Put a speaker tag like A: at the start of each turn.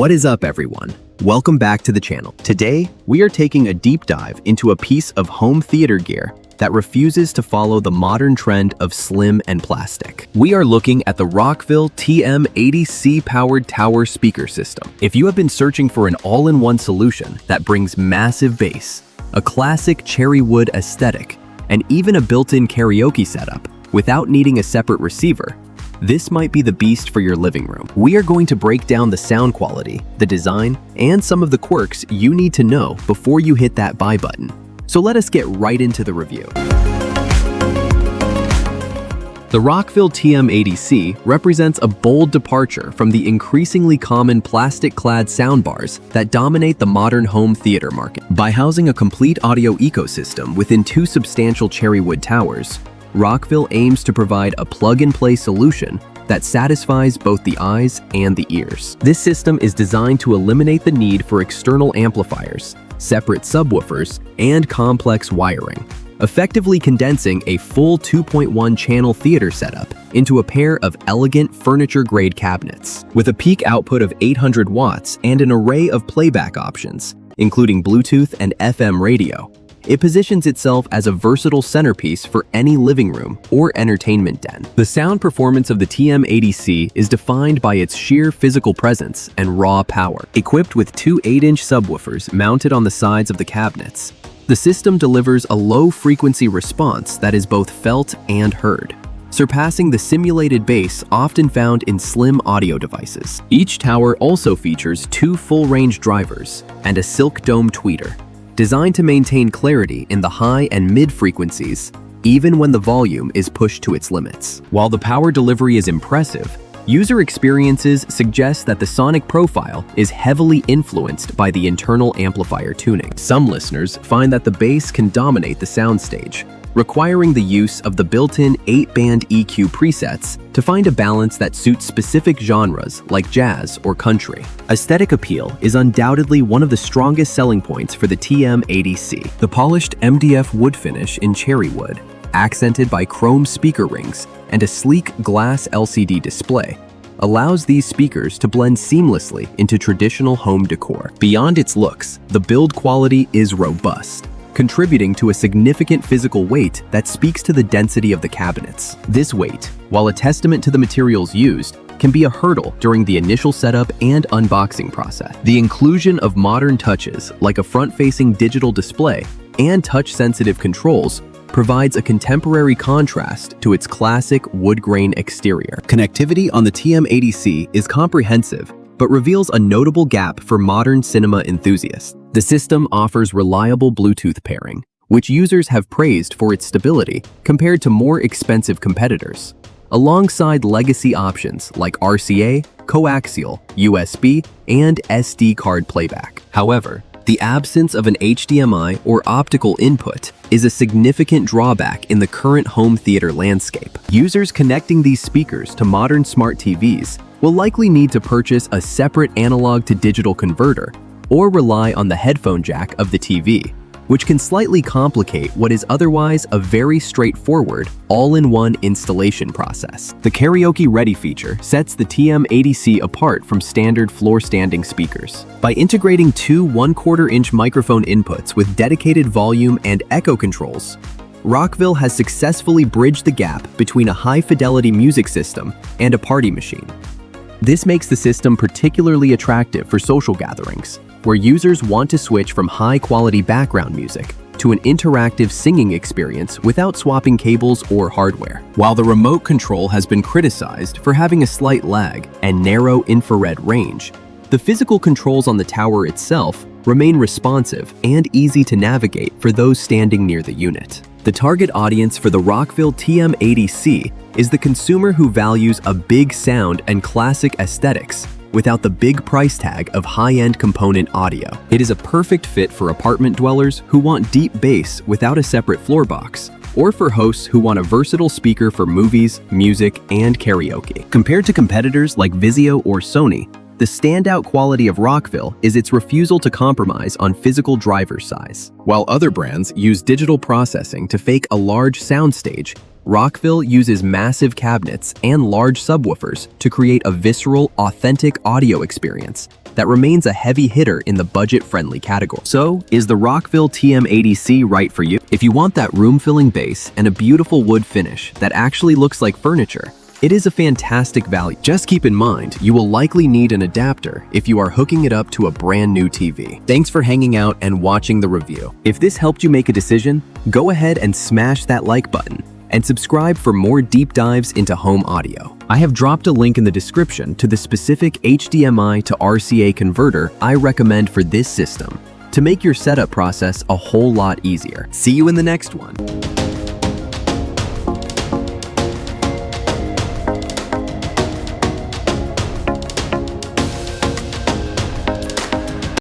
A: What is up, everyone? Welcome back to the channel. Today, we are taking a deep dive into a piece of home theater gear that refuses to follow the modern trend of slim and plastic. We are looking at the Rockville TM80C powered tower speaker system. If you have been searching for an all-in-one solution that brings massive bass, a classic cherry wood aesthetic, and even a built-in karaoke setup without needing a separate receiver, this might be the beast for your living room. We are going to break down the sound quality, the design, and some of the quirks you need to know before you hit that buy button. So let us get right into the review. The Rockville TM80C represents a bold departure from the increasingly common plastic-clad soundbars that dominate the modern home theater market. By housing a complete audio ecosystem within two substantial cherry wood towers, Rockville aims to provide a plug-and-play solution that satisfies both the eyes and the ears. This system is designed to eliminate the need for external amplifiers, separate subwoofers, and complex wiring, effectively condensing a full 2.1 channel theater setup into a pair of elegant furniture-grade cabinets. With a peak output of 800 watts and an array of playback options, including Bluetooth and FM radio, it positions itself as a versatile centerpiece for any living room or entertainment den. The sound performance of the TM80C is defined by its sheer physical presence and raw power. Equipped with two 8-inch subwoofers mounted on the sides of the cabinets, the system delivers a low-frequency response that is both felt and heard, surpassing the simulated bass often found in slim audio devices. Each tower also features two full-range drivers and a silk dome tweeter, designed to maintain clarity in the high and mid frequencies, even when the volume is pushed to its limits. While the power delivery is impressive, user experiences suggest that the sonic profile is heavily influenced by the internal amplifier tuning. Some listeners find that the bass can dominate the soundstage, requiring the use of the built-in 8-band EQ presets to find a balance that suits specific genres like jazz or country. Aesthetic appeal is undoubtedly one of the strongest selling points for the TM80C. The polished MDF wood finish in cherry wood, accented by chrome speaker rings and a sleek glass LCD display, allows these speakers to blend seamlessly into traditional home decor. Beyond its looks, the build quality is robust, contributing to a significant physical weight that speaks to the density of the cabinets. This weight, while a testament to the materials used, can be a hurdle during the initial setup and unboxing process. The inclusion of modern touches like a front-facing digital display and touch-sensitive controls provides a contemporary contrast to its classic wood grain exterior. Connectivity on the TM80C is comprehensive, but reveals a notable gap for modern cinema enthusiasts. The system offers reliable Bluetooth pairing, which users have praised for its stability compared to more expensive competitors, alongside legacy options like RCA, coaxial, USB, and SD card playback. However, the absence of an HDMI or optical input is a significant drawback in the current home theater landscape. Users connecting these speakers to modern smart TVs will likely need to purchase a separate analog-to-digital converter or rely on the headphone jack of the TV, which can slightly complicate what is otherwise a very straightforward, all-in-one installation process. The Karaoke Ready feature sets the TM80C apart from standard floor-standing speakers. By integrating two 1/4-inch microphone inputs with dedicated volume and echo controls, Rockville has successfully bridged the gap between a high-fidelity music system and a party machine. This makes the system particularly attractive for social gatherings, where users want to switch from high-quality background music to an interactive singing experience without swapping cables or hardware. While the remote control has been criticized for having a slight lag and narrow infrared range, the physical controls on the tower itself remain responsive and easy to navigate for those standing near the unit. The target audience for the Rockville TM80C is the consumer who values a big sound and classic aesthetics without the big price tag of high-end component audio. It is a perfect fit for apartment dwellers who want deep bass without a separate floor box, or for hosts who want a versatile speaker for movies, music, and karaoke. Compared to competitors like Vizio or Sony, The standout quality of Rockville is its refusal to compromise on physical driver size. While other brands use digital processing to fake a large soundstage, Rockville uses massive cabinets and large subwoofers to create a visceral, authentic audio experience that remains a heavy hitter in the budget-friendly category. So, is the Rockville TM80C right for you? If you want that room-filling bass and a beautiful wood finish that actually looks like furniture, it is a fantastic value. Just keep in mind, you will likely need an adapter if you are hooking it up to a brand new TV. Thanks for hanging out and watching the review. If this helped you make a decision, go ahead and smash that like button and subscribe for more deep dives into home audio. I have dropped a link in the description to the specific HDMI to RCA converter I recommend for this system to make your setup process a whole lot easier. See you in the next one.